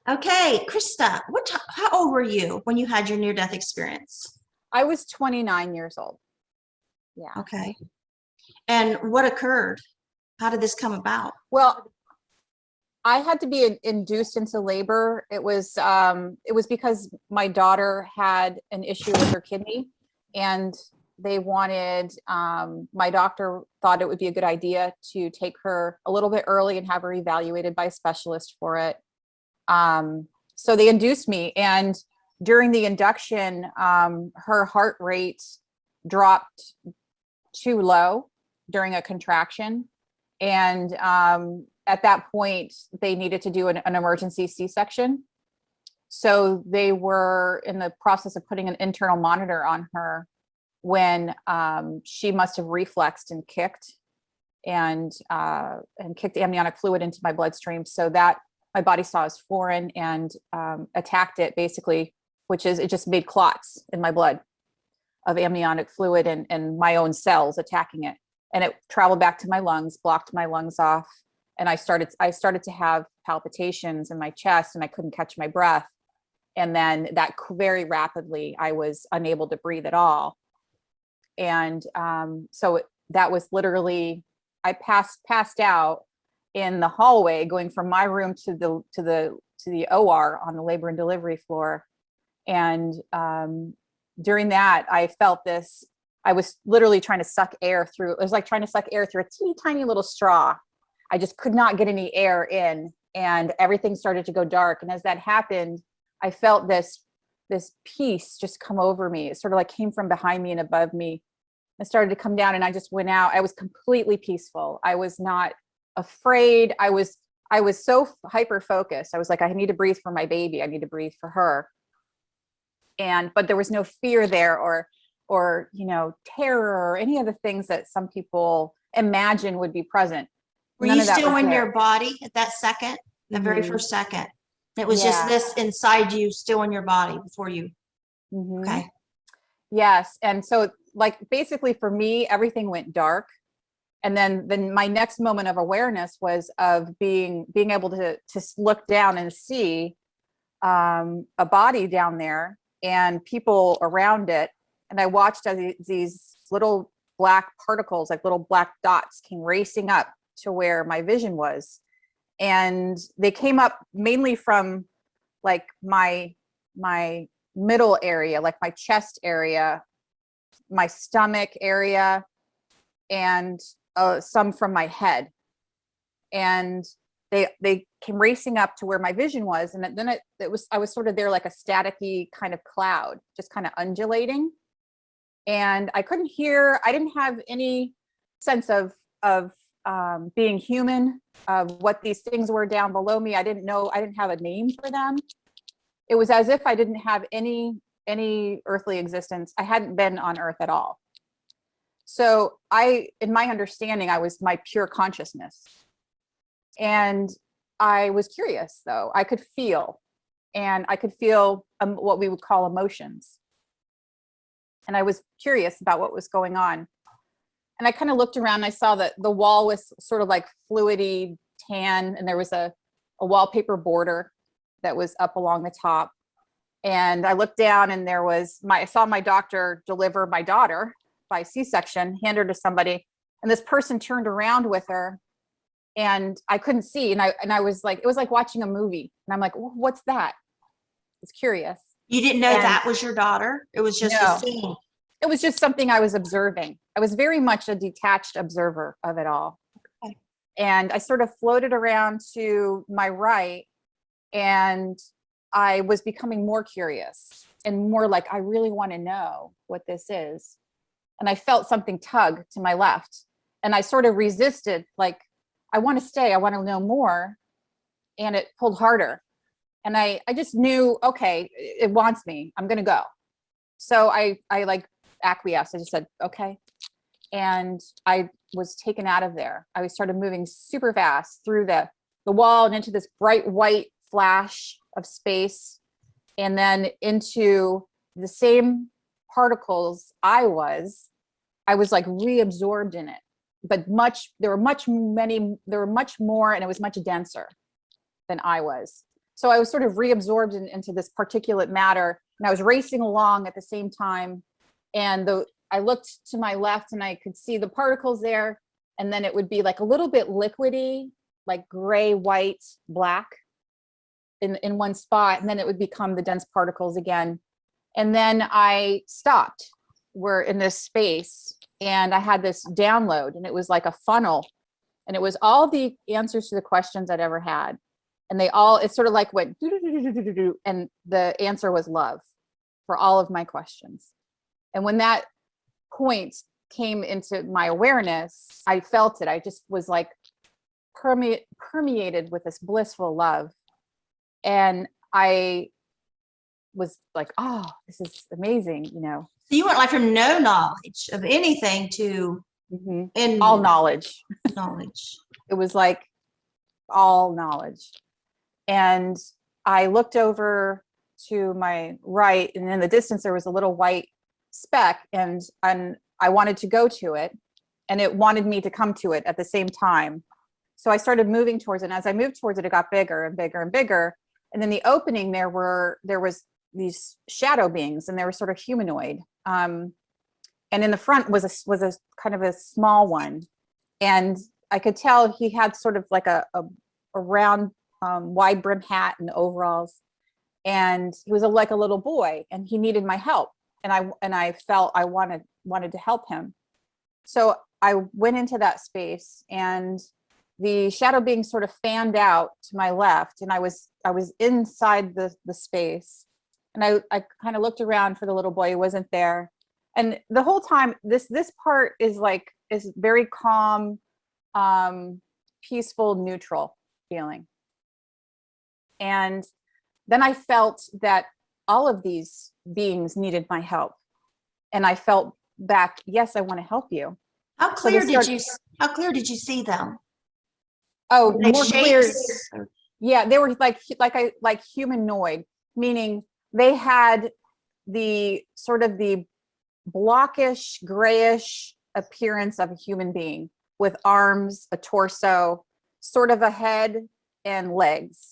Okay, Krista, how old were you when you had your near-death experience? I was 29 years old. Yeah. Okay. And what occurred? How did this come about? Well, I had to be induced into labor. It was because my daughter had an issue with her kidney, and they wanted, my doctor thought it would be a good idea to take her a little bit early and have her evaluated by a specialist for it. So they induced me, and during the induction, her heart rate dropped too low during a contraction. And at that point, they needed to do an emergency C-section. So they were in the process of putting an internal monitor on her when she must have reflexed and kicked kicked amniotic fluid into my bloodstream. So that my body saw as foreign and attacked it basically, which is it just made clots in my blood of amniotic fluid and my own cells attacking it. And it traveled back to my lungs, blocked my lungs off. And I started to have palpitations in my chest, and I couldn't catch my breath. And then that very rapidly, I was unable to breathe at all. And so that was literally, I passed out in the hallway going from my room to the OR on the labor and delivery floor. And during that, I felt this. I was literally trying to suck air through. It was like trying to suck air through a teeny tiny little straw. I just could not get any air in, and everything started to go dark. And as that happened, I felt this peace just come over me. It sort of like came from behind me and above me. It started to come down, and I just went out. I was completely peaceful. I was not afraid. I was so hyper focused. I was like, I need to breathe for my baby. I need to breathe for her. But there was no fear there or terror or any of the things that some people imagine would be present. Were you still in your body at that second, the very first second? It was just this inside you, still in your body before you. Okay. Yes. And so like basically for me, everything went dark. And then my next moment of awareness was of being able to look down and see a body down there and people around it. And I watched as these little black particles, like little black dots, came racing up to where my vision was. And they came up mainly from like my middle area, like my chest area, my stomach area, and some from my head. And they came racing up to where my vision was. And then I was sort of there like a staticky kind of cloud, just kind of undulating. And I couldn't hear, I didn't have any sense of being human, of what these things were down below me. I didn't have a name for them. It was as if I didn't have any earthly existence. I hadn't been on earth at all. So in my understanding, I was my pure consciousness. And I was curious though. I could feel what we would call emotions. And I was curious about what was going on. And I kind of looked around and I saw that the wall was sort of like fluidy tan, and there was a wallpaper border that was up along the top. And I looked down and I saw my doctor deliver my daughter by C-section, hand her to somebody. And this person turned around with her and I couldn't see. And I was like, it was like watching a movie. And I'm like, what's that? I was curious. You didn't know that was your daughter? It was just a scene. It was just something I was observing. I was very much a detached observer of it all. Okay. And I sort of floated around to my right, and I was becoming more curious and more like, I really want to know what this is. And I felt something tug to my left, and I sort of resisted, like, I want to stay, I want to know more. And it pulled harder. And I just knew, okay, it wants me, I'm going to go. So I like acquiesced. I just said, okay. And I was taken out of there. I started moving super fast through the wall and into this bright white flash of space, and then into the same particles I was like reabsorbed in it, but there were much more, and it was much denser than I was. So I was sort of reabsorbed into this particulate matter, and I was racing along at the same time. And I looked to my left and I could see the particles there. And then it would be like a little bit liquidy, like gray, white, black in one spot. And then it would become the dense particles again. And then I stopped. We're in this space and I had this download, and it was like a funnel, and it was all the answers to the questions I'd ever had. And it sort of like went do, and the answer was love for all of my questions. And when that point came into my awareness, I felt it. I just was like permeated with this blissful love. And I was like, oh, this is amazing, you know. So you went like from no knowledge of anything to in all knowledge. Knowledge. It was like all knowledge. And I looked over to my right, and in the distance there was a little white speck, and I wanted to go to it, and it wanted me to come to it at the same time. So I started moving towards it, and as I moved towards it, it got bigger and bigger and bigger. And in the opening there was these shadow beings, and they were sort of humanoid. And in the front was a kind of a small one, and I could tell he had sort of like a round wide brim hat and overalls, and he was like a little boy, and he needed my help, and I felt I wanted to help him. So I went into that space, and the shadow being sort of fanned out to my left, and I was inside the space, and I kind of looked around for the little boy. He wasn't there. And the whole time, this part is very calm, peaceful, neutral feeling. And then I felt that all of these beings needed my help. And I felt back, yes, I want to help you. How clear did you see them? Oh, Were they more clear. shapes? Yeah, they were like humanoid, meaning they had the sort of the blockish, grayish appearance of a human being with arms, a torso, sort of a head and legs.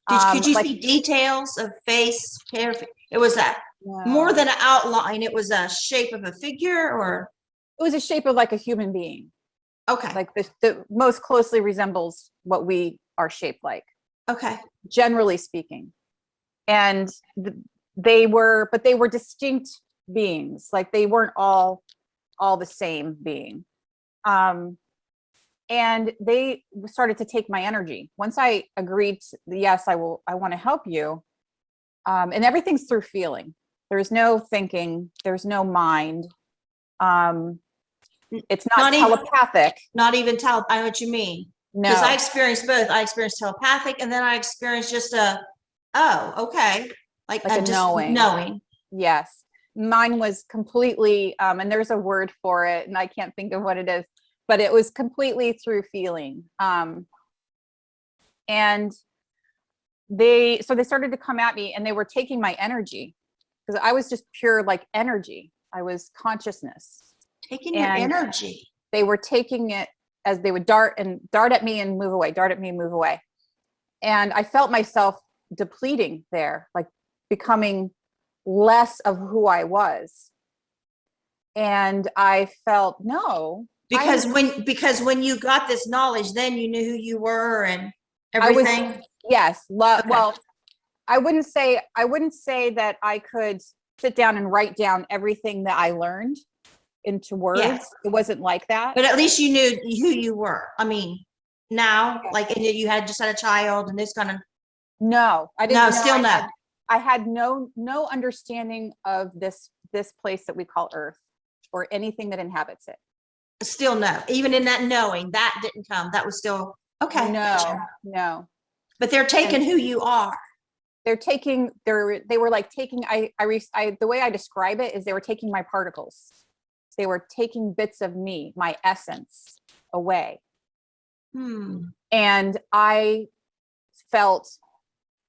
Could you see details of face, hair? It was more than an outline. It was a shape of a figure, or it was a shape of like a human being. Okay. Like the most closely resembles what we are shaped like. Okay. Generally speaking. And they were distinct beings. Like they weren't all the same being. And they started to take my energy. Once I agreed, yes, I want to help you. And everything's through feeling. There's no thinking. There's no mind. It's not telepathic. Not even I know what you mean. No. Because I experienced both. I experienced telepathic, and then I experienced just okay. Like a just knowing. Yes. Mine was completely, and there's a word for it, and I can't think of what it is, but it was completely through feeling. And they started to come at me, and they were taking my energy, because I was just pure like energy. I was consciousness. Taking your energy. They were taking it as they would dart at me and move away, dart at me and move away. And I felt myself depleting there, like becoming less of who I was. And I felt no. Because when you got this knowledge, then you knew who you were and everything. Yes. Okay. Well, I wouldn't say that I could sit down and write down everything that I learned into words. Yes. It wasn't like that. But at least you knew who you were. I mean, now, like, and you had just had a child and this kind of. No, I didn't. No, still no. I had no understanding of this place that we call Earth or anything that inhabits it. Still no. Even in that knowing, that didn't come. That was still okay. No. But they're taking who you are. They were like taking, the way I describe it is they were taking my particles. They were taking bits of me, my essence, away. And I felt,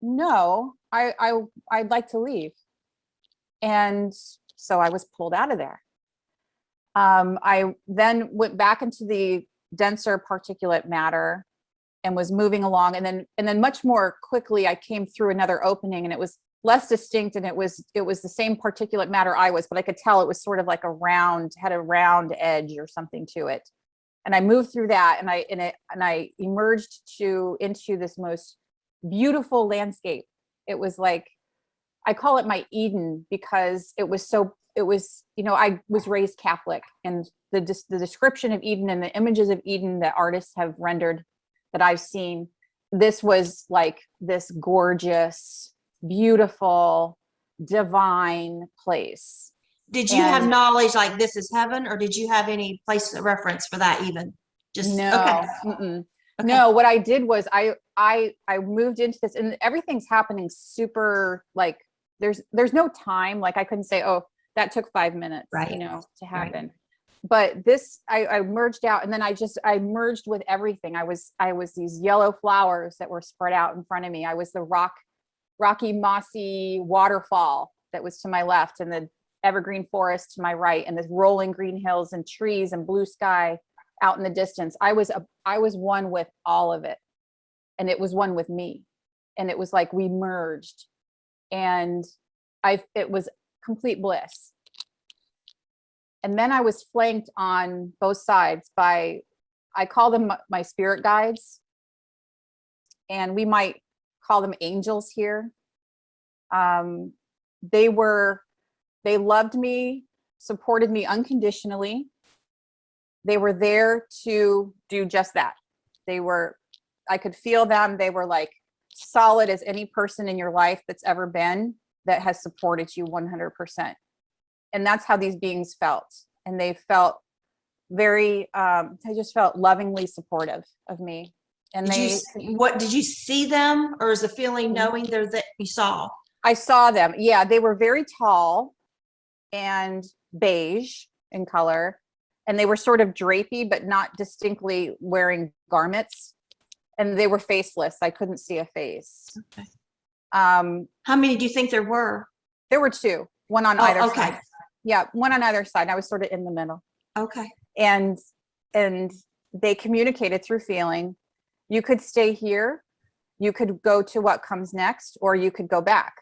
no, I'd like to leave. And so I was pulled out of there. I then went back into the denser particulate matter, and was moving along. And then much more quickly, I came through another opening, and it was less distinct, and it was the same particulate matter I was, but I could tell it was sort of like had a round edge or something to it. And I moved through that, and I emerged into this most beautiful landscape. It was like, I call it my Eden, because I was raised Catholic, and the description of Eden and the images of Eden that artists have rendered that I've seen, this was like this gorgeous, beautiful, divine place. Did you have knowledge like this is heaven, or did you have any place of reference for that even? Just no, okay. Okay. No, what I did was I moved into this, and everything's happening super, like there's no time. Like I couldn't say, oh, that took 5 minutes, right, to happen. Right. But this, I merged out, and then I merged with everything. I was these yellow flowers that were spread out in front of me. I was the rocky, mossy waterfall that was to my left, and the evergreen forest to my right, and the rolling green hills and trees and blue sky out in the distance. I was one with all of it, and it was one with me, and it was like we merged, and it was complete bliss. And then I was flanked on both sides by, I call them my spirit guides, and we might call them angels here. They loved me, supported me unconditionally. They were there to do just that. I could feel them. They were like solid as any person in your life that's ever been, that has supported you 100%. And that's how these beings felt. And they felt very, they just felt lovingly supportive of me. And did you see them, or is the feeling knowing that you saw? I saw them. Yeah, they were very tall and beige in color, and they were sort of drapey, but not distinctly wearing garments. And they were faceless. I couldn't see a face. Okay. How many do you think there were? There were two, one on either side. Yeah, one on either side. I was sort of in the middle. Okay. And they communicated through feeling. You could stay here, you could go to what comes next, or you could go back.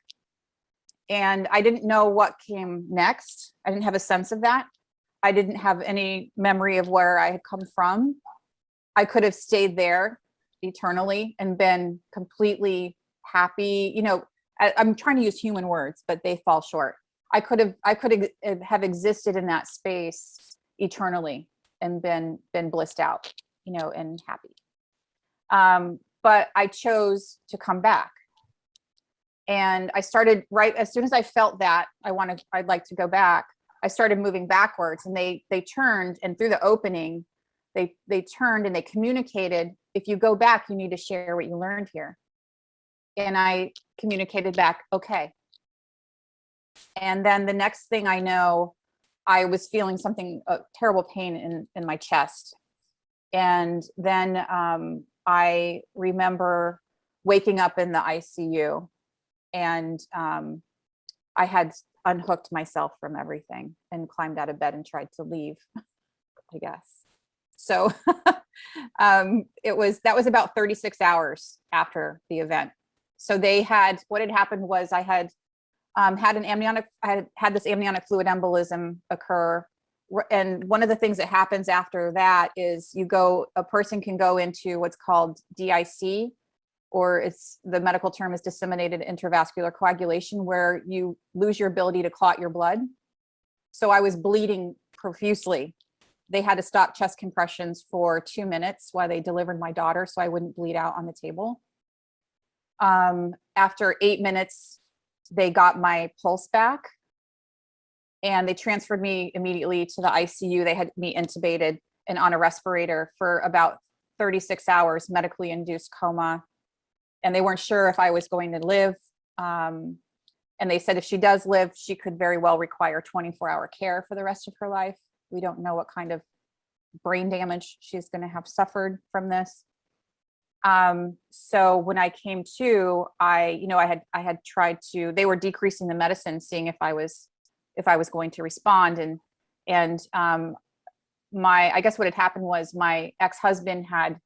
And I didn't know what came next. I didn't have a sense of that. I didn't have any memory of where I had come from. I could have stayed there eternally and been completely happy. I'm trying to use human words, but they fall short. I could have existed in that space eternally and been blissed out, and happy. But I chose to come back. And I started right as soon as I felt that I'd like to go back. I started moving backwards, and they turned, and through the opening, they turned and they communicated, if you go back, you need to share what you learned here. And I communicated back, okay. And then the next thing I know, I was feeling something, a terrible pain in my chest. And then I remember waking up in the ICU, and I had unhooked myself from everything and climbed out of bed and tried to leave, I guess. So that was about 36 hours after the event. So what had happened was I had had this amniotic fluid embolism occur. And one of the things that happens after that is a person can go into what's called DIC, or the medical term is disseminated intravascular coagulation, where you lose your ability to clot your blood. So I was bleeding profusely. They had to stop chest compressions for 2 minutes while they delivered my daughter, so I wouldn't bleed out on the table. After 8 minutes, they got my pulse back, and they transferred me immediately to the ICU. They had me intubated and on a respirator for about 36 hours, medically induced coma. And they weren't sure if I was going to live. And they said if she does live, she could very well require 24-hour care for the rest of her life. We don't know what kind of brain damage she's going to have suffered from this. So when I came to, I had tried to, they were decreasing the medicine, seeing if I was going to respond. And I guess what had happened was my ex-husband had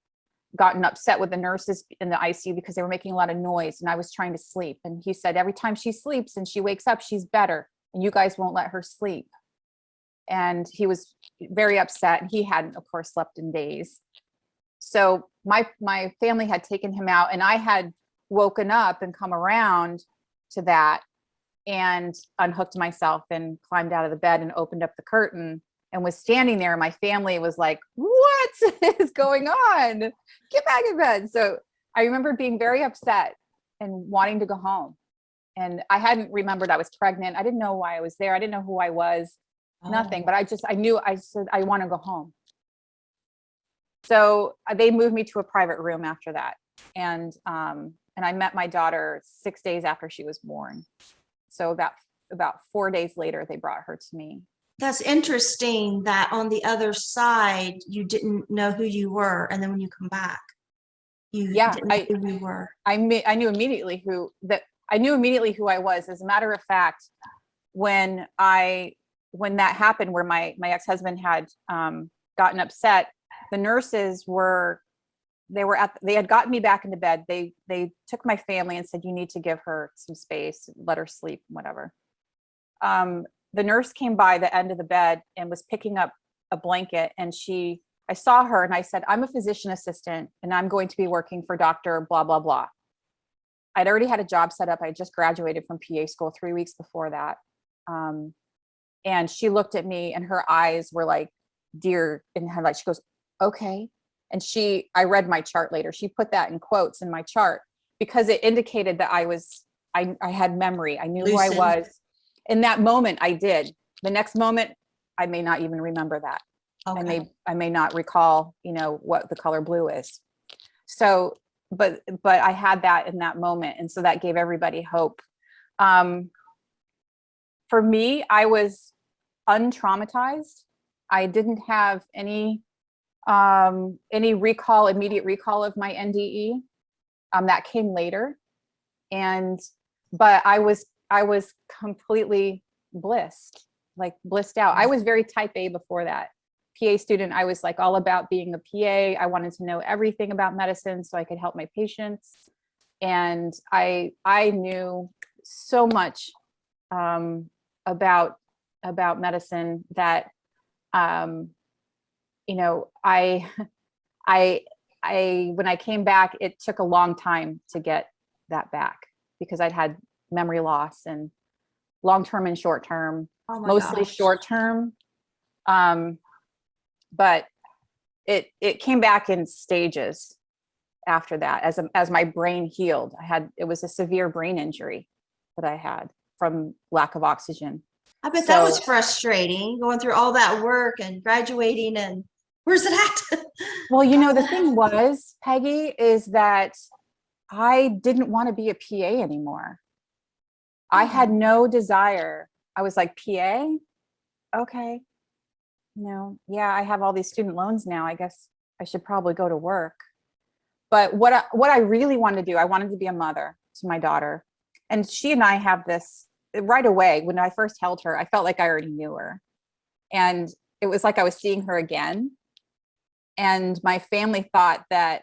gotten upset with the nurses in the ICU because they were making a lot of noise and I was trying to sleep. And he said, every time she sleeps and she wakes up, she's better. And you guys won't let her sleep. And he was very upset. And he hadn't, of course, slept in days. So my family had taken him out, and I had woken up and come around to that and unhooked myself and climbed out of the bed and opened up the curtain and was standing there. My family was like, what is going on? Get back in bed. So I remember being very upset and wanting to go home. And I hadn't remembered I was pregnant. I didn't know why I was there. I didn't know who I was, nothing, but I knew, I said, I want to go home. So they moved me to a private room after that. And I met my daughter 6 days after she was born. So about 4 days later, they brought her to me. That's interesting that on the other side, you didn't know who you were. And then when you come back, you didn't know who you were. I knew immediately who I was. As a matter of fact, when that happened, where my ex-husband had gotten upset, the nurses they had gotten me back into bed. They took my family and said, you need to give her some space, let her sleep, whatever. The nurse came by the end of the bed and was picking up a blanket, and I saw her and I said, I'm a physician assistant and I'm going to be working for Dr. blah, blah, blah. I'd already had a job set up. I just graduated from PA school 3 weeks before that. And she looked at me and her eyes were like deer in headlights. She goes, okay. And I read my chart later. She put that in quotes in my chart because it indicated that I had memory. I knew who I was. In that moment, I did. The next moment, I may not even remember that. Okay. I may not recall, what the color blue is. So, but I had that in that moment. And so that gave everybody hope. For me, I was untraumatized. I didn't have any immediate recall of my NDE. That came later. But I was completely blissed out. I was very type A before that. PA student, I was like all about being a PA. I wanted to know everything about medicine so I could help my patients. And I knew so much about medicine that when I came back, it took a long time to get that back because I'd had memory loss and long-term and short-term, mostly short-term. But it came back in stages after that as my brain healed. It was a severe brain injury that I had from lack of oxygen. I bet that was frustrating, going through all that work and graduating, and where's it at? Well, the thing was, Peggy, is that I didn't want to be a PA anymore. I had no desire. I was like, PA? Okay. I have all these student loans now. I guess I should probably go to work. But what I really wanted to do, I wanted to be a mother to my daughter. And she and I have this right away. When I first held her, I felt like I already knew her. And it was like I was seeing her again. And my family thought that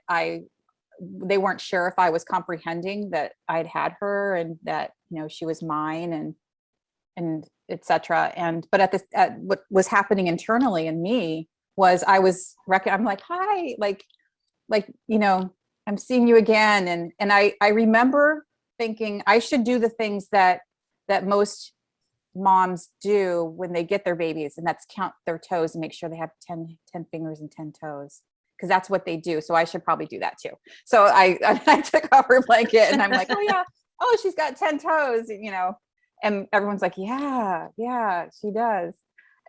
they weren't sure if I was comprehending that I'd had her and that, she was mine and et cetera. But what was happening internally in me was I'm like, hi, I'm seeing you again. And I remember thinking I should do the things that most moms do when they get their babies, and that's count their toes and make sure they have 10 fingers and 10 toes, because that's what they do. So I should probably do that too. So I took off her blanket and I'm like, oh yeah, she's got 10 toes, and everyone's like, yeah, she does.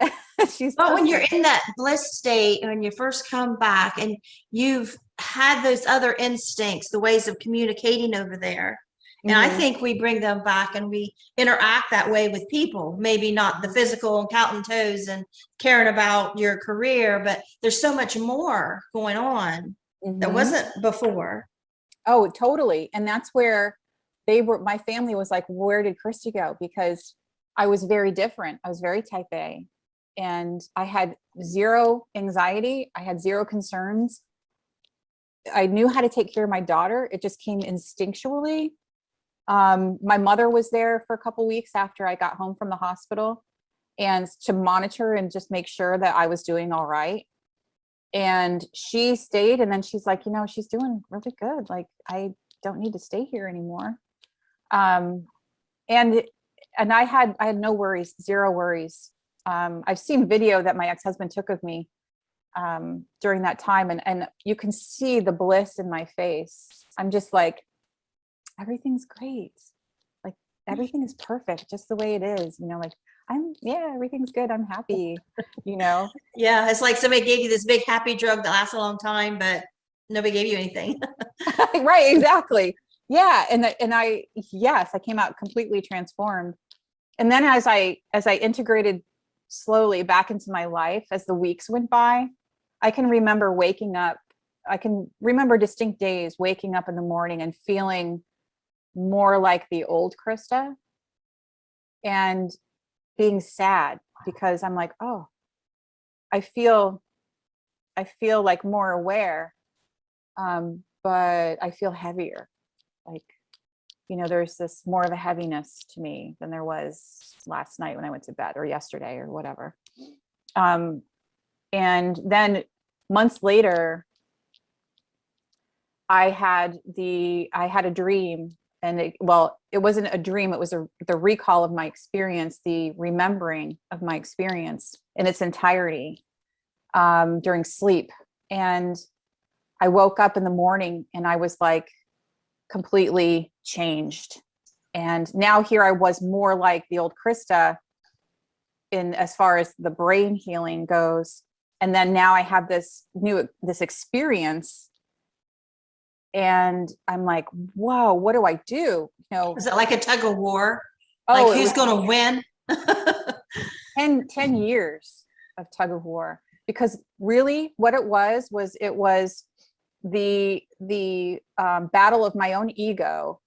But when you're in that bliss state, when you first come back and you've had those other instincts, the ways of communicating over there, and I think we bring them back and we interact that way with people, maybe not the physical and counting toes and caring about your career, but there's so much more going on that wasn't before. Oh, totally. And that's where my family was like, where did Krista go? Because I was very different. I was very type A, and I had zero anxiety. I had zero concerns. I knew how to take care of my daughter. It just came instinctually. My mother was there for a couple weeks after I got home from the hospital, and to monitor and just make sure that I was doing all right. And she stayed, and then she's like, she's doing really good. Like, I don't need to stay here anymore. And I had no worries, zero worries. I've seen video that my ex-husband took of me during that time, and you can see the bliss in my face. I'm just like, everything's great. Like, everything is perfect, just the way it is, like, everything's good. I'm happy, Yeah, it's like somebody gave you this big happy drug that lasts a long time, but nobody gave you anything. Right, exactly. Yeah. Yes, I came out completely transformed. And then as I integrated slowly back into my life, as the weeks went by, I can remember waking up. I can remember distinct days waking up in the morning and feeling more like the old Krista, and being sad because I'm like, oh, I feel like more aware, but I feel heavier. Like, there's this more of a heaviness to me than there was last night when I went to bed, or yesterday, or whatever. And then months later, I had a dream, and it wasn't a dream. It was the recall of my experience, the remembering of my experience in its entirety, during sleep. And I woke up in the morning and I was like completely changed. And now here I was, more like the old Krista in as far as the brain healing goes. And then now I have this experience, and I'm like, whoa, what do I do? Is it like a tug of war? Oh, like, who's going to win? 10 years of tug of war, because really what it was the battle of my own ego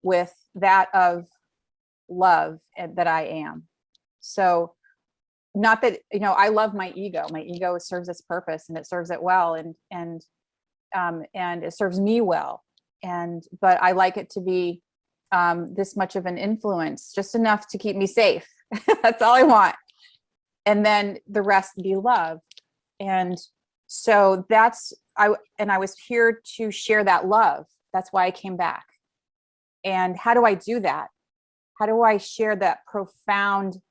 with that of love that I am. So, not that, I love my ego. My ego serves its purpose, and it serves it well, and it serves me well. But I like it to be this much of an influence, just enough to keep me safe. That's all I want. And then the rest be love. And so I was here to share that love. That's why I came back. And how do I do that? How do I share that profound,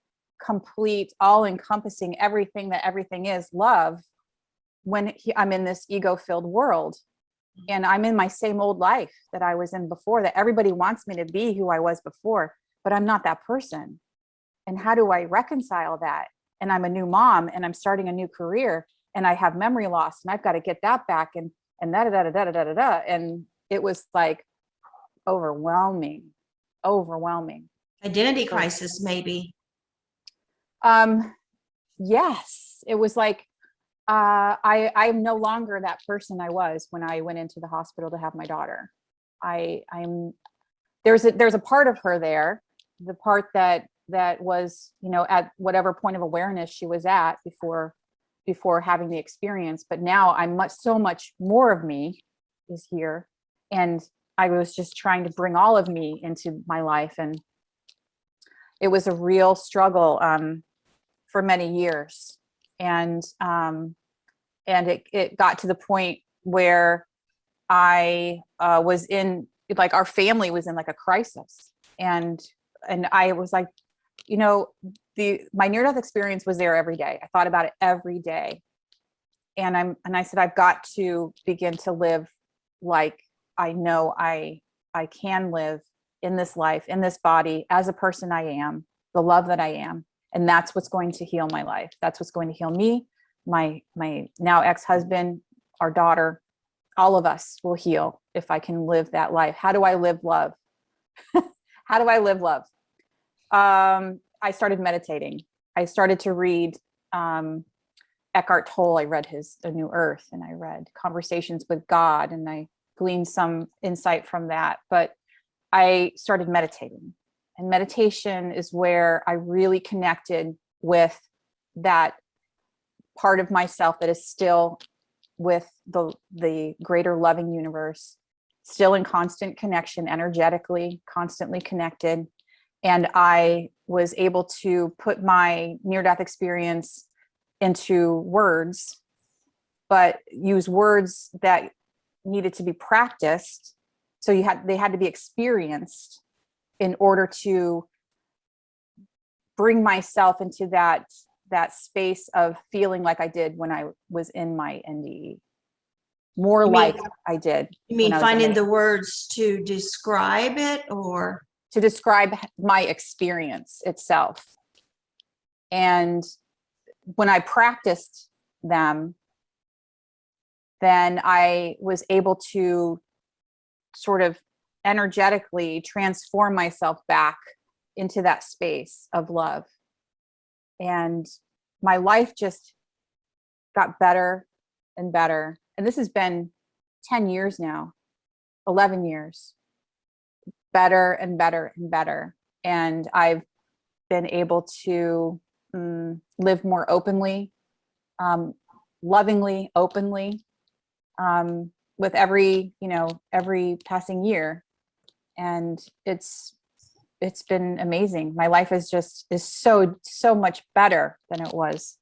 complete, all-encompassing, everything that everything is, love, when I'm in this ego-filled world, and I'm in my same old life that I was in before, that everybody wants me to be who I was before, but I'm not that person. And how do I reconcile that? And I'm a new mom, and I'm starting a new career, and I have memory loss, and I've got to get that back, and da da da da da da da. And it was like overwhelming. Identity crisis, maybe. Yes, it was like, I'm no longer that person I was when I went into the hospital to have my daughter. There's a part of her there, the part that was, at whatever point of awareness she was at before having the experience. But now so much more of me is here. And I was just trying to bring all of me into my life. And it was a real struggle, for many years. And it got to the point where I was in, like, our family was in like a crisis. And I was like, my near-death experience was there every day. I thought about it every day. And I said, I've got to begin to live like I know I can live in this life, in this body, as a person I am, the love that I am. And that's what's going to heal my life. That's what's going to heal me, my now ex-husband, our daughter, all of us will heal if I can live that life. How do I live love? How do I live love? I started meditating. I started to read Eckhart Tolle. I read his A New Earth, and I read Conversations with God, and I gleaned some insight from that. But I started meditating, and meditation is where I really connected with that part of myself that is still with the greater loving universe, still in constant connection, energetically, constantly connected. And I was able to put my near-death experience into words, but use words that needed to be practiced. So they had to be experienced in order to bring myself into that space of feeling like I did when I was in my NDE. More like I did. You mean finding the words to describe it, or to describe my experience itself? And when I practiced them, then I was able to sort of energetically transform myself back into that space of love. And my life just got better and better. And this has been 10 years now, 11 years, better and better and better. And I've been able to live more openly, lovingly, openly, with every passing year. And it's been amazing. My life is so much better than it was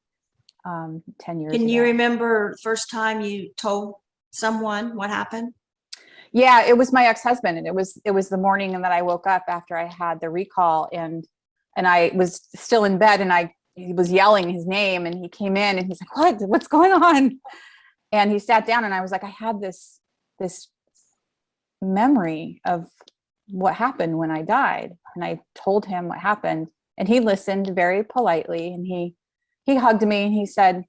10 years ago. Can you remember the first time you told someone what happened? Yeah, it was my ex-husband, and it was the morning that I woke up after I had the recall, and I was still in bed, and he was yelling his name, and he came in and he's like, what's going on? And he sat down, and I was like, I had this memory of what happened when I died. And I told him what happened, and he listened very politely, and he hugged me, and he said,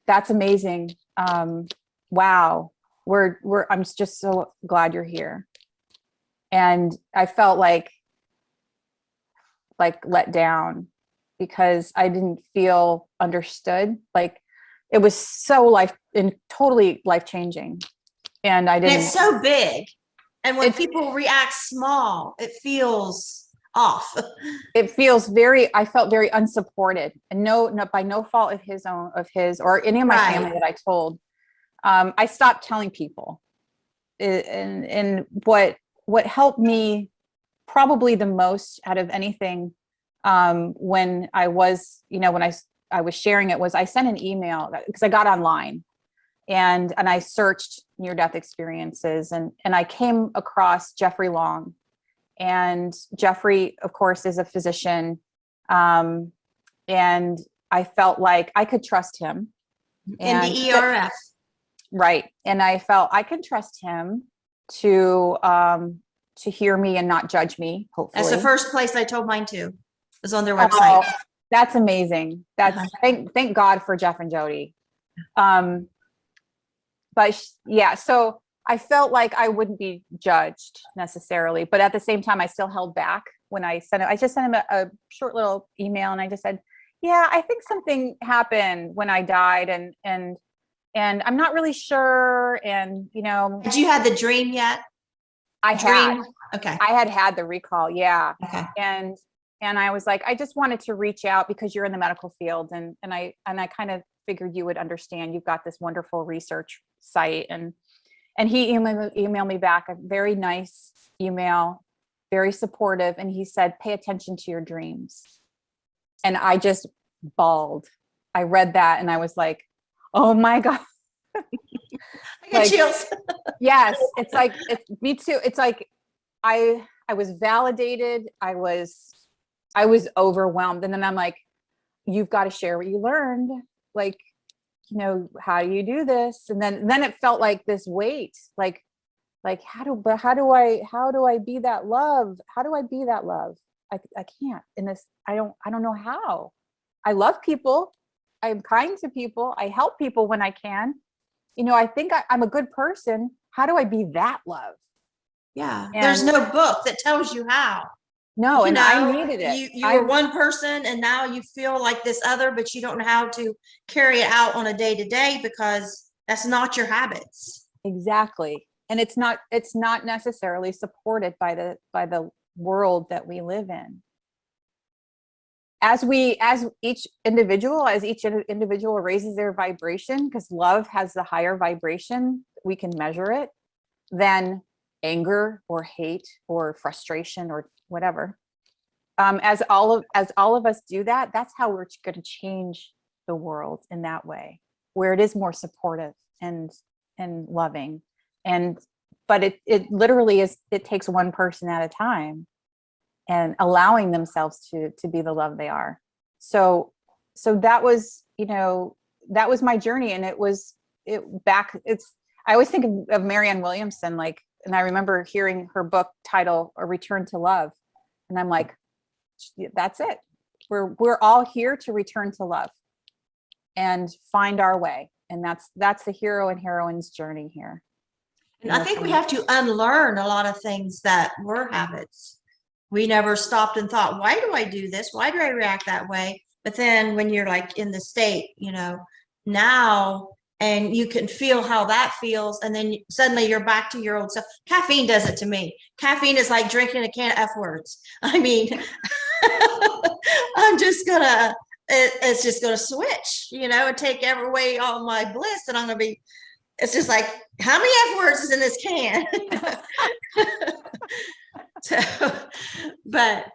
that's amazing. Wow. I'm just so glad you're here. And I felt like let down, because I didn't feel understood. Like, it was so totally life-changing. And it's so big. And when people react small, it feels off. I felt very unsupported, and by no fault of his or any of my family that I told. I stopped telling people. And what helped me probably the most out of anything, when I was, when I was sharing it, was I sent an email, because I got online and I searched near-death experiences, and I came across Jeffrey Long. And Jeffrey, of course, is a physician. And I felt like I could trust him. NDE RF. Right. And I felt I could trust him to hear me and not judge me, hopefully. That's the first place I told mine to. It was on their website. Oh, that's amazing. Thank God for Jeff and Jody. But yeah, so I felt like I wouldn't be judged necessarily, but at the same time, I still held back when I sent it. I just sent him a short little email, and I just said, yeah, I think something happened when I died, and I'm not really sure. And, Had you had the dream yet? Had. Okay. I had the recall. Yeah. Okay. And I was like, I just wanted to reach out because you're in the medical field. And I kind of figured you would understand. You've got this wonderful research site. And he emailed me back a very nice email, very supportive. And he said, pay attention to your dreams. And I just bawled. I read that and I was like, oh my God. I got chills. Yes. It's me too. It's like, I was validated. I was overwhelmed. And then I'm like, you've got to share what you learned. Like, how do you do this? And then it felt like this weight, like, how do I be that love? How do I be that love? I can't in this. I don't know how. I love people. I'm kind to people. I help people when I can. I think I'm a good person. How do I be that love? Yeah. There's no book that tells you how. No, and I needed it. You were one person, and now you feel like this other, but you don't know how to carry it out on a day-to-day because that's not your habits. Exactly. And it's not necessarily supported by the world that we live in. as each individual raises their vibration, because love has the higher vibration, we can measure it, than anger or hate or frustration or whatever. As all of us do that, that's how we're going to change the world in that way, where it is more supportive and loving. But it literally is, it takes one person at a time, and allowing themselves to be the love they are. So that was, that was my journey. And I always think of Marianne Williamson, and I remember hearing her book title, A Return to Love. And I'm like, that's it. We're all here to return to love and find our way. And that's the hero and heroine's journey here. And I think we have to unlearn a lot of things that were habits. We never stopped and thought, why do I do this? Why do I react that way? But then when you're like in the state, now, and you can feel how that feels, and then suddenly you're back to your old self. Caffeine does it to me. Caffeine is like drinking a can of F words. I mean, it's just gonna switch, and take away all my bliss, and it's just like, how many F words is in this can? So, but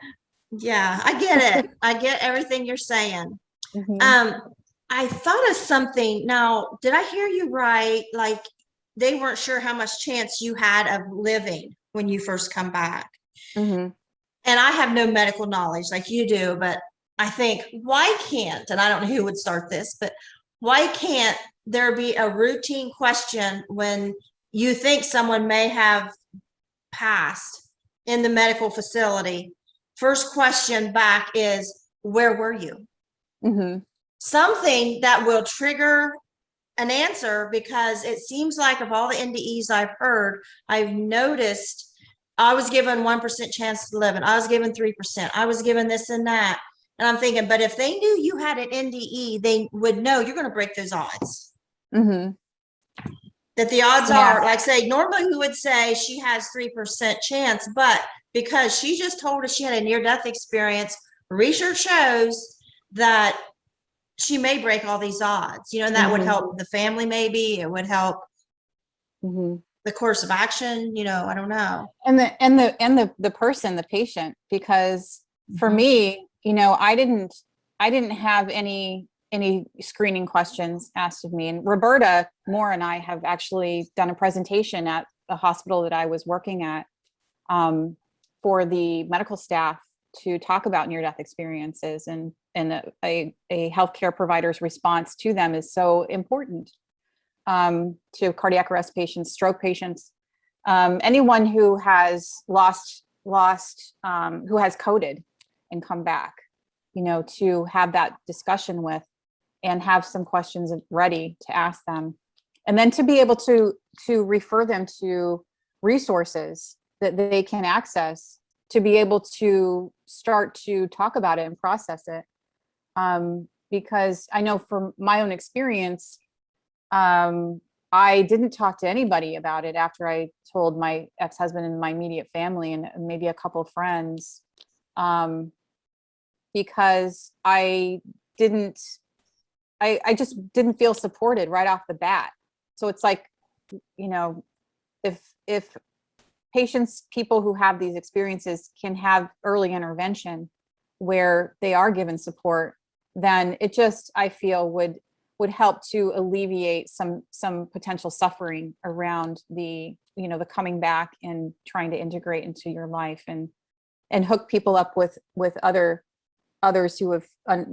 yeah, I get it. I get everything you're saying. Mm-hmm. I thought of something. Now, did I hear you right? Like, they weren't sure how much chance you had of living when you first come back. Mm-hmm. And I have no medical knowledge like you do, but I think, why can't, and I don't know who would start this, but why can't there be a routine question when you think someone may have passed in the medical facility? First question back is, where were you? Mm-hmm. Something that will trigger an answer, because it seems like of all the NDEs I've heard, I've noticed I was given 1% chance to live, and I was given 3%. I was given this and that. And I'm thinking, but if they knew you had an NDE, they would know you're going to break those odds. Mm-hmm. That the odds are, like, say, normally we would say she has 3% chance, but because she just told us she had a near-death experience, research shows that she may break all these odds, and that would help the family. Maybe it would help the course of action, I don't know. And the person, the patient, because for me, I didn't have any screening questions asked of me. And Roberta Moore and I have actually done a presentation at the hospital that I was working at for the medical staff to talk about near-death experiences, and a healthcare provider's response to them is so important to cardiac arrest patients, stroke patients, anyone who has lost, who has coded and come back, to have that discussion with, and have some questions ready to ask them, and then to be able to refer them to resources that they can access to be able to start to talk about it and process it. Because I know from my own experience, I didn't talk to anybody about it after I told my ex-husband and my immediate family and maybe a couple of friends, because I just didn't feel supported right off the bat. So it's like, if people who have these experiences can have early intervention where they are given support, then it just, I feel, would help to alleviate some potential suffering around the coming back and trying to integrate into your life, and hook people up with others who have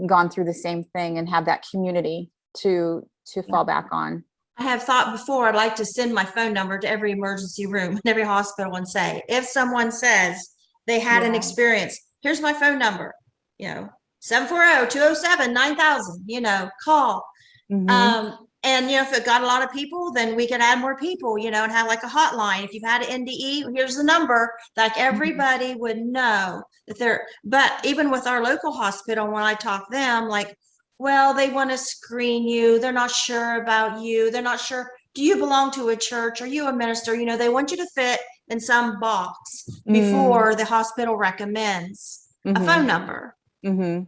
gone through the same thing and have that community to fall back on. I have thought before, I'd like to send my phone number to every emergency room in every hospital and say, if someone says they had an experience, here's my phone number, 740-207-9000, call. Mm-hmm. And if it got a lot of people, then we can add more people, and have like a hotline. If you've had an NDE, here's the number, like everybody would know that but even with our local hospital, when I talk to them, like, well, they want to screen you. They're not sure about you. They're not sure. Do you belong to a church? Are you a minister? They want you to fit in some box before the hospital recommends a phone number. Mm-hmm.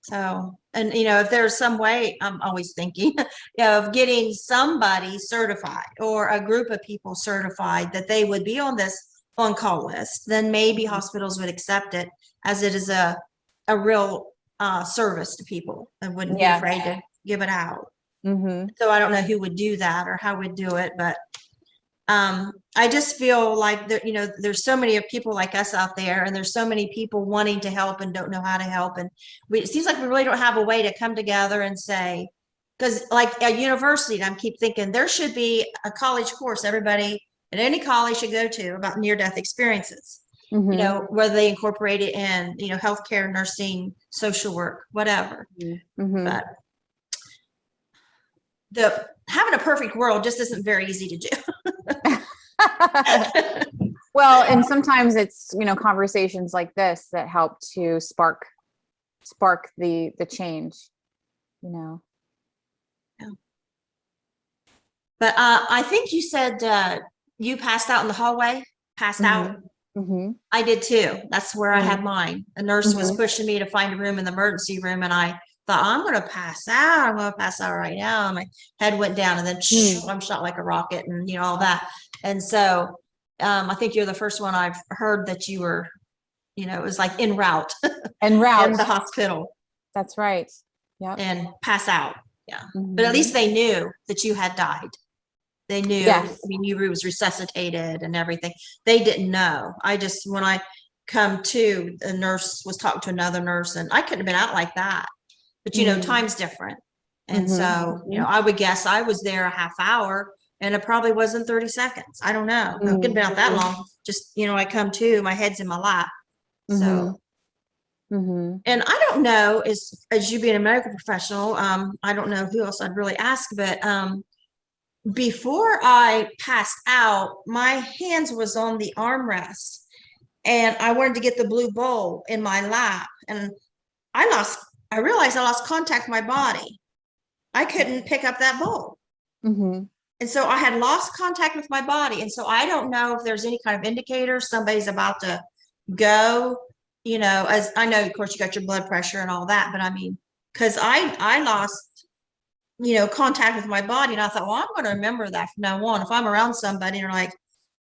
So, and if there's some way, I'm always thinking, of getting somebody certified or a group of people certified that they would be on this on-call list, then maybe hospitals would accept it as it is a real service to people and wouldn't be afraid to give it out. So I don't know who would do that or how we'd do it, but I just feel like that, there's so many people like us out there, and there's so many people wanting to help and don't know how to help. And it seems like we really don't have a way to come together and say, because like at university, I keep thinking there should be a college course everybody at any college should go to about near-death experiences, whether they incorporate it in, healthcare, nursing, social work, whatever. But having a perfect world just isn't very easy to do. Well, and sometimes it's, conversations like this that help to spark the change, Yeah. But I think you said you passed out in the hallway, passed out. I did too. That's where I had mine. A nurse was pushing me to find a room in the emergency room, and I thought, I'm going to pass out. I'm going to pass out right now. And my head went down, and then I'm shot like a rocket, and all that. And so I think you're the first one I've heard that you were, it was like en route in the hospital. That's right. Yeah. And pass out. Yeah. But at least they knew that you had died. They knew. Yes. I mean, you was resuscitated and everything. They didn't know. When I come to, the nurse was talking to another nurse, and I couldn't have been out like that. But, time's different. And so, I would guess I was there a half hour, and it probably wasn't 30 seconds. I don't know. It couldn't have been out that long. Just, I come to, my head's in my lap. So, and I don't know, as you being a medical professional, I don't know who else I'd really ask, but before I passed out, my hands was on the armrest, and I wanted to get the blue bowl in my lap, and I realized I lost contact with my body. I couldn't pick up that bowl. And so I had lost contact with my body. And so I don't know if there's any kind of indicator somebody's about to go, as I know, of course, you got your blood pressure and all that, but I mean, because I lost, contact with my body. And I thought, well, I'm going to remember that from now on. If I'm around somebody and they're like,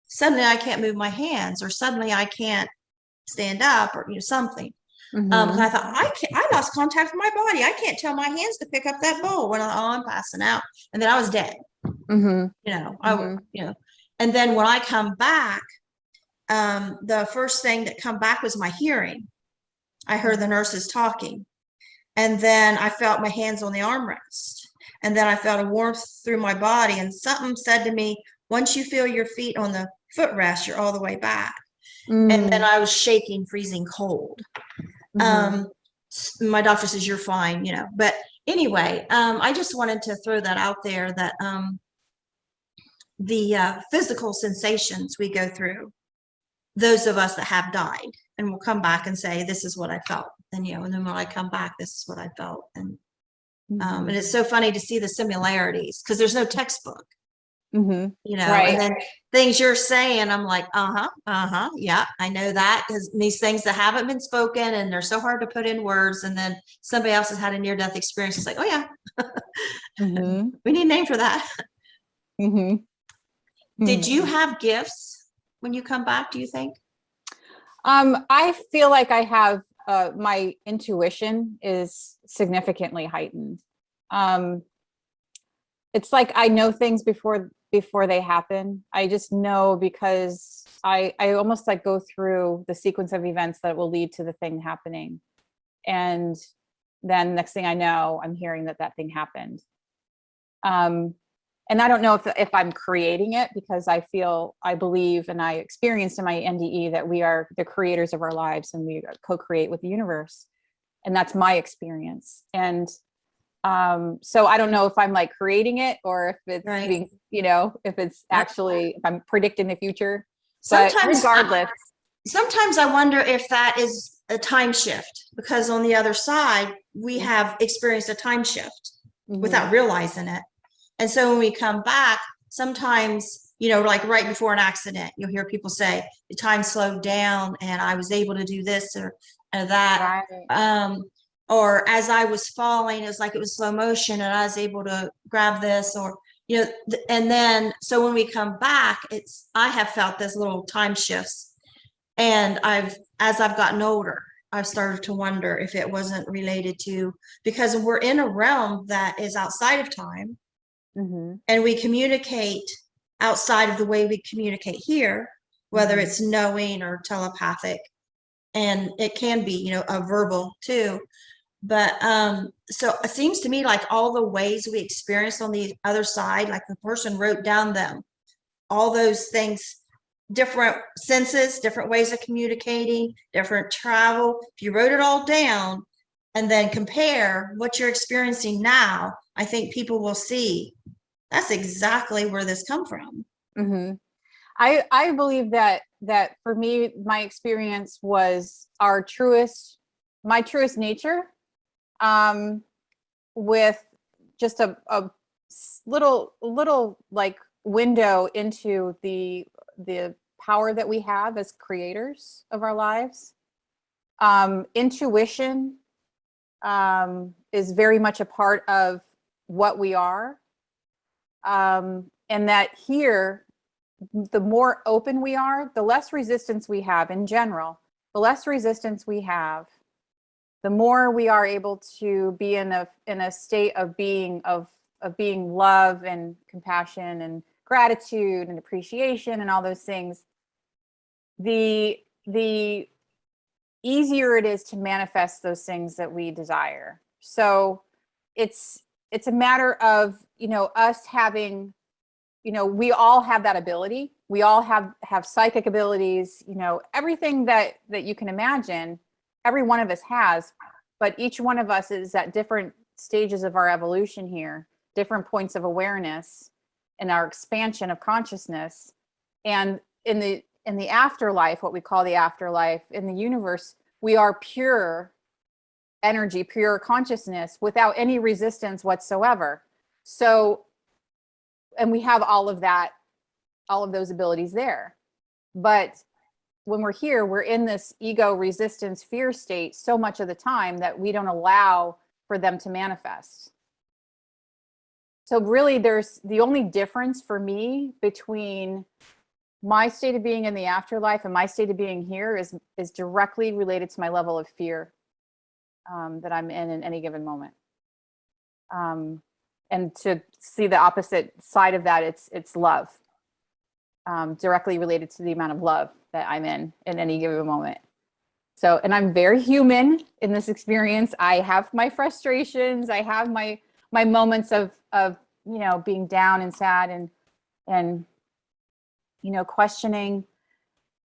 suddenly I can't move my hands, or suddenly I can't stand up, or, something. I thought, I lost contact with my body. I can't tell my hands to pick up that bowl when I'm passing out. And then I was dead. And then when I come back, the first thing that come back was my hearing. I heard the nurses talking, and then I felt my hands on the armrest, and then I felt a warmth through my body, and something said to me, once you feel your feet on the footrest, you're all the way back. And then I was shaking, freezing cold. My doctor says you're fine, but anyway, I just wanted to throw that out there, that the physical sensations we go through, those of us that have died, and will come back and say, this is what I felt. And, and then when I come back, this is what I felt. And it's so funny to see the similarities, because there's no textbook. Right. And then things you're saying, I'm like, yeah, I know that, because these things that haven't been spoken, and they're so hard to put in words, and then somebody else has had a near-death experience. It's like, oh yeah, we need a name for that. Did you have gifts when you come back, do you think? I feel like I have, my intuition is significantly heightened. It's like I know things before they happen. I just know, because I almost like go through the sequence of events that will lead to the thing happening. And then next thing I know, I'm hearing that thing happened. And I don't know if I'm creating it, because I believe, and I experienced in my NDE, that we are the creators of our lives, and we co-create with the universe. And that's my experience. And so I don't know if I'm like creating it, or if it's being, if it's actually, if I'm predicting the future. But regardless. Sometimes I wonder if that is a time shift, because on the other side, we have experienced a time shift without realizing it. And so when we come back, sometimes, like right before an accident, you'll hear people say the time slowed down and I was able to do this or that. or as I was falling, it was like it was slow motion and I was able to grab this, or, and then, so when we come back, I have felt this little time shifts. And as I've gotten older, I've started to wonder if it wasn't related to, because we're in a realm that is outside of time, and we communicate outside of the way we communicate here, whether it's knowing or telepathic, and it can be, a verbal too. But so it seems to me like all the ways we experience on the other side, like the person wrote down them, all those things, different senses, different ways of communicating, different travel. If you wrote it all down and then compare what you're experiencing now, I think people will see that's exactly where this come from. I believe that for me, my experience was my truest nature, with just a little like window into the power that we have as creators of our lives. Intuition is very much a part of what we are. And that here, the more open we are, the less resistance we have in general. The less resistance we have, the more we are able to be in a state of being love and compassion and gratitude and appreciation and all those things. The easier it is to manifest those things that we desire. So it's a matter of, us having, we all have that ability. We all have psychic abilities, everything that you can imagine, every one of us has, but each one of us is at different stages of our evolution here, different points of awareness in our expansion of consciousness. And in the afterlife, what we call the afterlife, in the universe, we are pure energy, pure consciousness without any resistance whatsoever. So, and we have all of those abilities there. But when we're here, we're in this ego resistance fear state so much of the time that we don't allow for them to manifest. So really, there's the only difference for me between my state of being in the afterlife and my state of being here is directly related to my level of fear that I'm in any given moment. And to see the opposite side of that, it's love, directly related to the amount of love that I'm in any given moment. So, and I'm very human in this experience. I have my frustrations. I have my moments of being down and sad and questioning.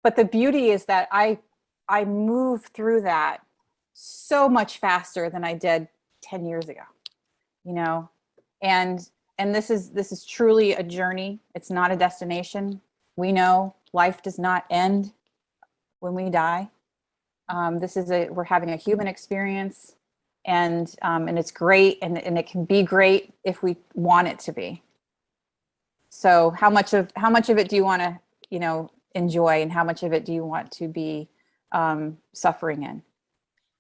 But the beauty is that I move through that so much faster than I did 10 years ago, and this is truly a journey. It's not a destination. We know life does not end when we die. We're having a human experience, and it's great, and it can be great if we want it to be. So how much of it do you want to, enjoy, and how much of it do you want to be suffering in?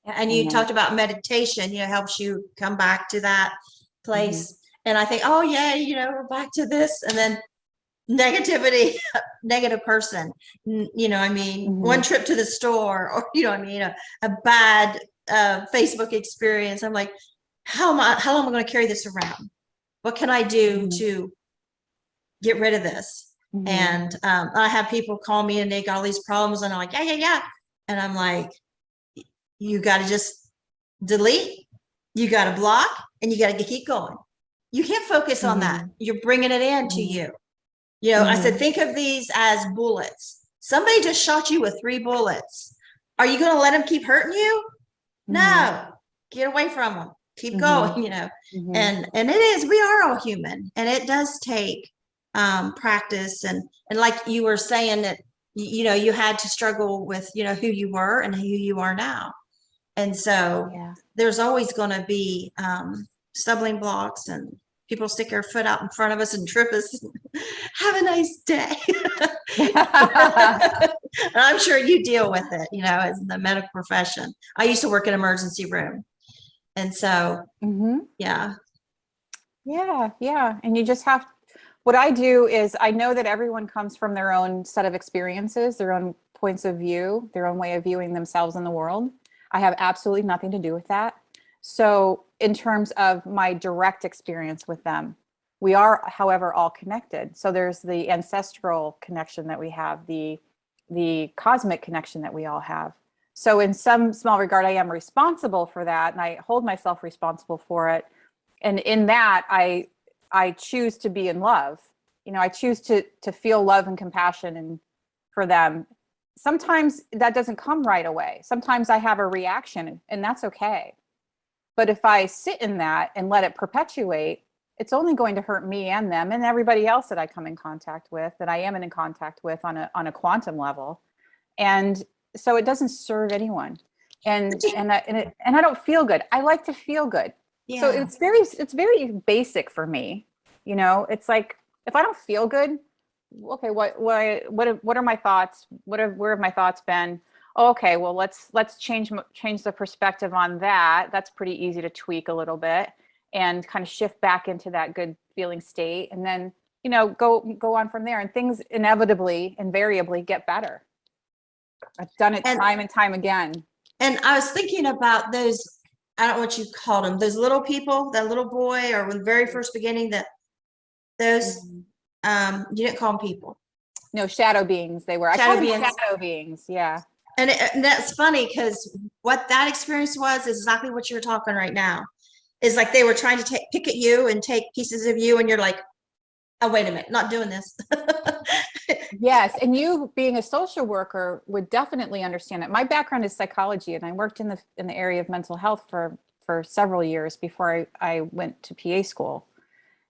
And you talked about meditation, helps you come back to that place. And I think, oh yeah, we're back to this, and then negativity, negative person, one trip to the store, or a bad Facebook experience. I'm like, how long am I going to carry this around? What can I do to get rid of this? And I have people call me and they got all these problems, and I'm like, yeah, and I'm like, you got to just delete, you got to block, and you got to keep going. You can't focus on that. You're bringing it into you. I said, think of these as bullets. Somebody just shot you with 3 bullets. Are you going to let them keep hurting you? No, get away from them. Keep going, and it is, we are all human, and it does take practice. And like you were saying that, you had to struggle with, who you were and who you are now. And so there's always going to be stumbling blocks, and people stick their foot out in front of us and trip us. Have a nice day. I'm sure you deal with it, as in the medical profession. I used to work in an emergency room, And so, yeah. Yeah. Yeah. And you just have, what I do is I know that everyone comes from their own set of experiences, their own points of view, their own way of viewing themselves in the world. I have absolutely nothing to do with that. So in terms of my direct experience with them, we are, however, all connected. So there's the ancestral connection that we have, the cosmic connection that we all have. So in some small regard, I am responsible for that, and I hold myself responsible for it. And in that, I choose to be in love. You know, I choose to feel love and compassion and for them. Sometimes that doesn't come right away. Sometimes I have a reaction, and that's okay. But if I sit in that and let it perpetuate, it's only going to hurt me and them and everybody else that I come in contact with, that I am in contact with on a quantum level. And so it doesn't serve anyone. And I don't feel good. I like to feel good. Yeah. So it's very basic for me. You know, it's like, if I don't feel good, okay, what are my thoughts? Where have my thoughts been? Oh, okay, well, let's change the perspective on that. That's pretty easy to tweak a little bit and kind of shift back into that good feeling state. And then, you know, go on from there, and things inevitably, invariably get better. I've done it time and time again. And I was thinking about those, I don't know what you called them, those little people, that little boy, or when the very first beginning, that those, you didn't call them people. No, shadow beings they were. I call them shadow beings, yeah. And that's funny, because what that experience was is exactly what you're talking right now. Is like they were trying to pick at you and take pieces of you, and you're like, oh, wait a minute, not doing this. Yes, and you being a social worker would definitely understand it. My background is psychology, and I worked in the area of mental health for several years before I went to PA school.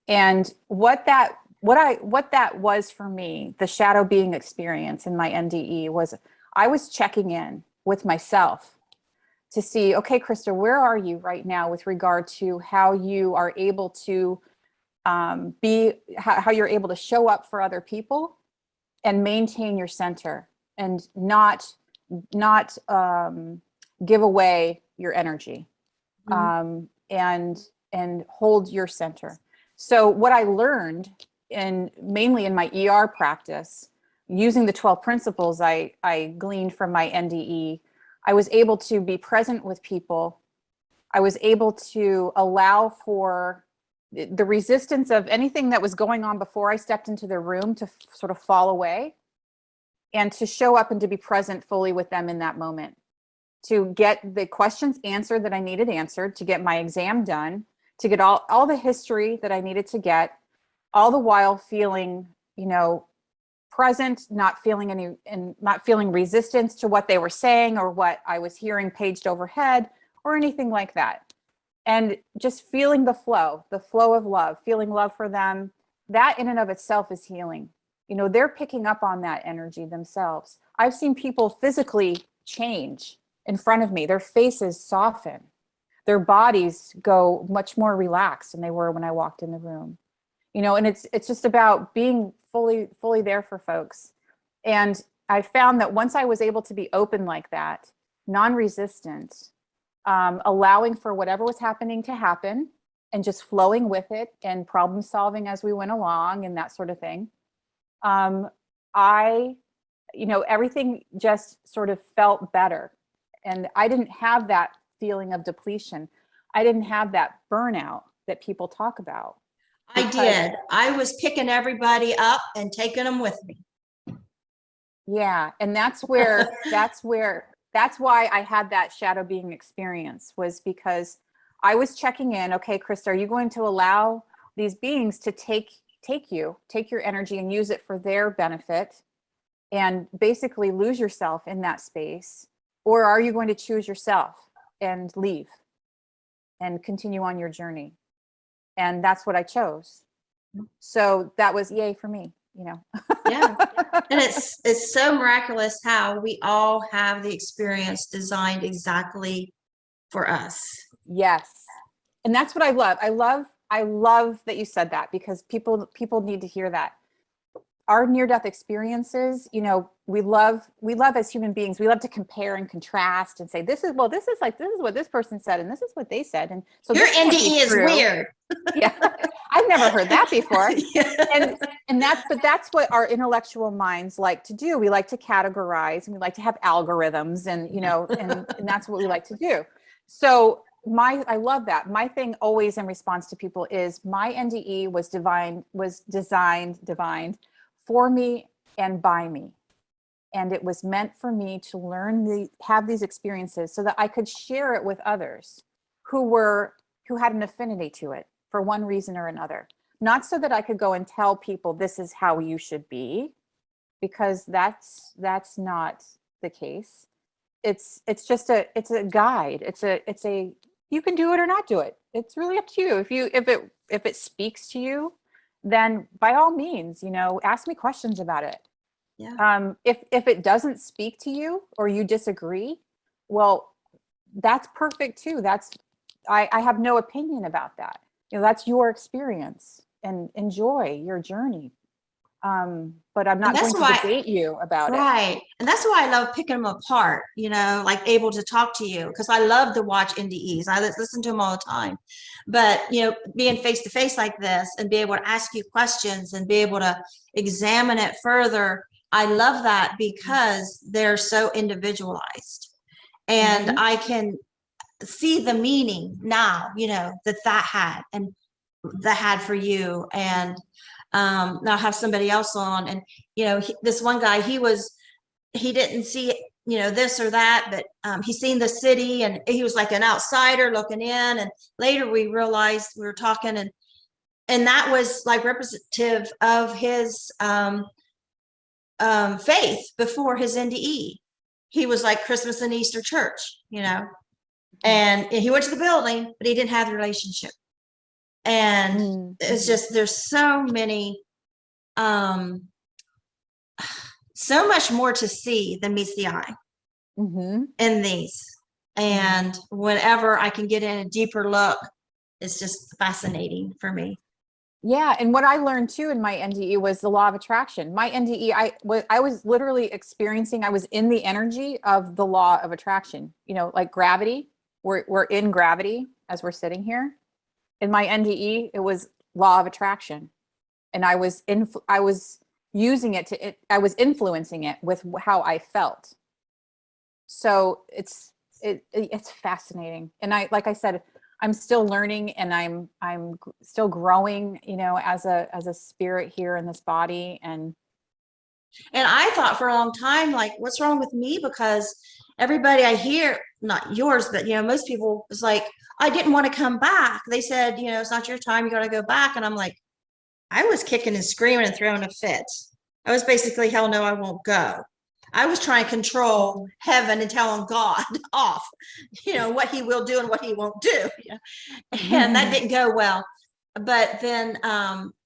And what that was for me, the shadow being experience in my NDE, was I was checking in with myself to see, okay, Krista, where are you right now with regard to how you are able to how you're able to show up for other people and maintain your center and not give away your energy, and hold your center. So what I learned mainly in my ER practice, using the 12 principles I gleaned from my NDE, I was able to be present with people. I was able to allow for the resistance of anything that was going on before I stepped into the room to sort of fall away, and to show up and to be present fully with them in that moment, to get the questions answered that I needed answered, to get my exam done, to get all the history that I needed to get, all the while feeling, you know, present, not feeling resistance to what they were saying or what I was hearing paged overhead or anything like that. And just feeling the flow of love, feeling love for them. That in and of itself is healing. You know, they're picking up on that energy themselves. I've seen people physically change in front of me. Their faces soften. Their bodies go much more relaxed than they were when I walked in the room. You know, and it's just about being fully there for folks. And I found that once I was able to be open like that, non-resistant, allowing for whatever was happening to happen and just flowing with it and problem solving as we went along and that sort of thing. You know, everything just sort of felt better. And I didn't have that feeling of depletion. I didn't have that burnout that people talk about. I did. I was picking everybody up and taking them with me. Yeah. And that's why I had that shadow being experience, was because I was checking in. Okay, Krista, are you going to allow these beings to take your energy and use it for their benefit and basically lose yourself in that space? Or are you going to choose yourself and leave and continue on your journey? And that's what I chose. So that was yay for me, you know. Yeah. And it's so miraculous how we all have the experience designed exactly for us. Yes. And that's what I love. I love that you said that, because people need to hear that. Our near-death experiences, you know, we love as human beings, we love to compare and contrast and say, this is what this person said, and this is what they said. And so Your this can't be NDE is true. weird. Yeah. I've never heard that before. Yeah. And that's what our intellectual minds like to do. We like to categorize, and we like to have algorithms, and, you know, and that's what we like to do. So I love that. My thing always in response to people is, my NDE was designed for me and by me. And it was meant for me to have these experiences so that I could share it with others who had an affinity to it for one reason or another. Not so that I could go and tell people this is how you should be, because that's not the case. It's a guide. It's a you can do it or not do it. It's really up to you. If it speaks to you, then by all means, you know, ask me questions about it. Yeah. If it doesn't speak to you or you disagree, well, that's perfect too. I have no opinion about that. You know, that's your experience, and enjoy your journey. But I'm not going to debate you about it. Right. And that's why I love picking them apart, you know, like able to talk to you, because I love to watch NDEs. I listen to them all the time. But, you know, being face to face like this and be able to ask you questions and be able to examine it further, I love that because they're so individualized. And I can see the meaning now, you know, that had and that had for you. And now have somebody else on, and you know, this one guy, he didn't see, you know, this or that, but he seen the city, and he was like an outsider looking in. And later we realized, we were talking, and that was like representative of his faith before his NDE. He was like Christmas and Easter church, you know, and he went to the building, but he didn't have the relationship. And it's just, there's so many, so much more to see than meets the eye in these. And whenever I can get in a deeper look, it's just fascinating for me. Yeah. And what I learned too in my NDE was the law of attraction. My NDE, I was literally experiencing, I was in the energy of the law of attraction, you know, like gravity. We're in gravity as we're sitting here. In my NDE, it was law of attraction. And I was using it I was influencing it with how I felt. So it's fascinating. And like I said, I'm still learning, and I'm still growing, you know, as a spirit here in this body. And I thought for a long time, like, what's wrong with me? Because everybody I hear, not yours, but, you know, most people was like, I didn't want to come back. They said, you know, it's not your time, you got to go back. And I'm like, I was kicking and screaming and throwing a fit. I was basically, hell no, I won't go. I was trying to control heaven and telling God off, you know, what he will do and what he won't do. Yeah. And that didn't go well. But then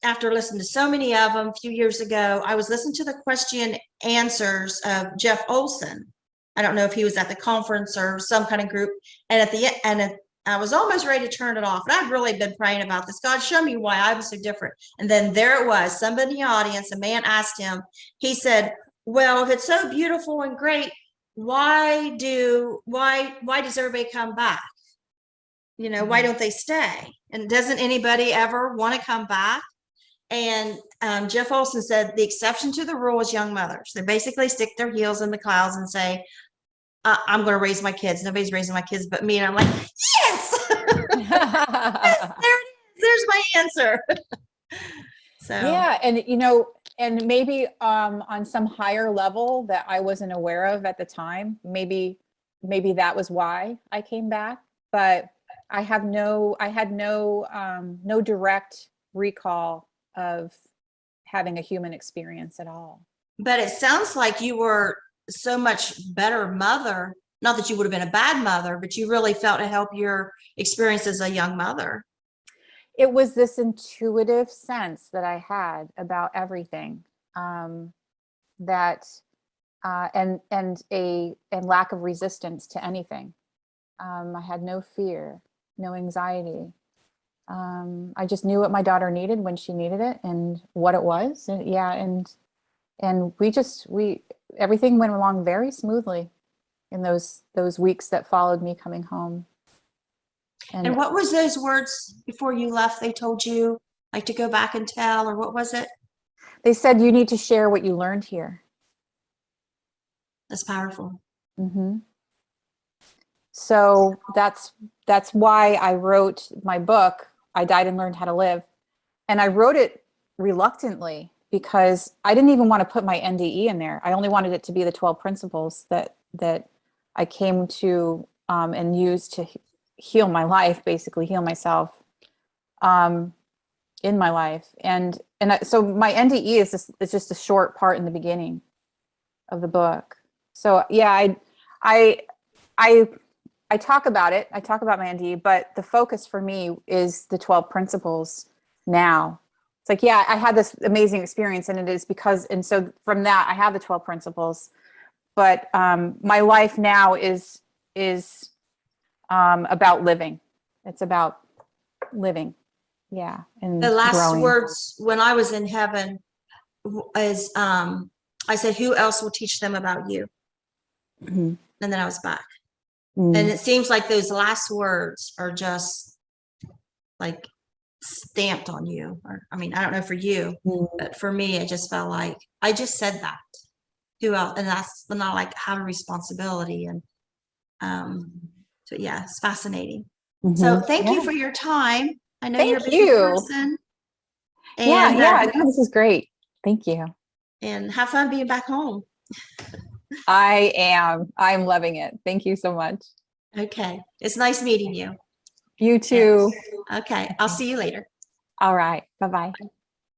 after listening to so many of them a few years ago, I was listening to the question answers of Jeff Olson. I don't know if he was at the conference or some kind of group. And at the end, I was almost ready to turn it off. And I've really been praying about this. God, show me why I was so different. And then there it was, somebody in the audience, a man asked him, he said, well, if it's so beautiful and great, why does everybody come back? You know, why don't they stay? And doesn't anybody ever want to come back? And Jeff Olson said the exception to the rule is young mothers. They basically stick their heels in the clouds and say, I'm going to raise my kids. Nobody's raising my kids but me. And I'm like, yes, yes, there it is. There's my answer. So yeah. And, you know, and maybe on some higher level that I wasn't aware of at the time, maybe that was why I came back. But I had no direct recall of having a human experience at all. But it sounds like you were so much better mother. Not that you would have been a bad mother, but you really felt to help your experience as a young mother. It was this intuitive sense that I had about everything, that and lack of resistance to anything. I had no fear, no anxiety. I just knew what my daughter needed when she needed it and what it was. And yeah. And everything went along very smoothly in those weeks that followed me coming home. And what was those words before you left? They told you like to go back and tell, or what was it? They said, you need to share what you learned here. That's powerful. Mm-hmm. So that's why I wrote my book, I Died and Learned How to Live. And I wrote it reluctantly because I didn't even want to put my NDE in there. I only wanted it to be the 12 principles that I came to and used to heal my life, basically heal myself in my life. So my NDE is just a short part in the beginning of the book. So yeah, I talk about it. I talk about my NDE, but the focus for me is the 12 principles now. It's like, yeah, I had this amazing experience, and it is because, and so from that, I have the 12 principles, but my life now is about living. It's about living. Yeah. And The last growing. words when I was in heaven is, I said, who else will teach them about you? Mm-hmm. And then I was back. And it seems like those last words are just like stamped on you. Or, I mean, I don't know for you, but for me, it just felt like I just said that. Who else? And that's not like have a responsibility. And so yeah, it's fascinating. So thank you for your time. I know you're a busy person. And yeah, no, this is great. Thank you. And have fun being back home. I'm loving it. Thank you so much. Okay. It's nice meeting you. You too. Yes. Okay. I'll see you later. All right. Bye-bye.